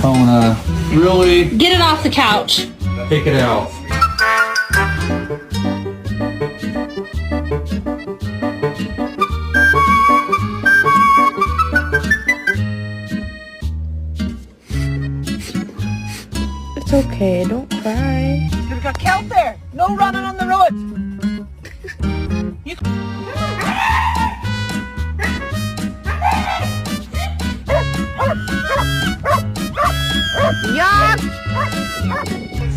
Kona, really? Get it off the couch. Take it out. It's okay, don't cry. There's got kelp there. No running on the road. You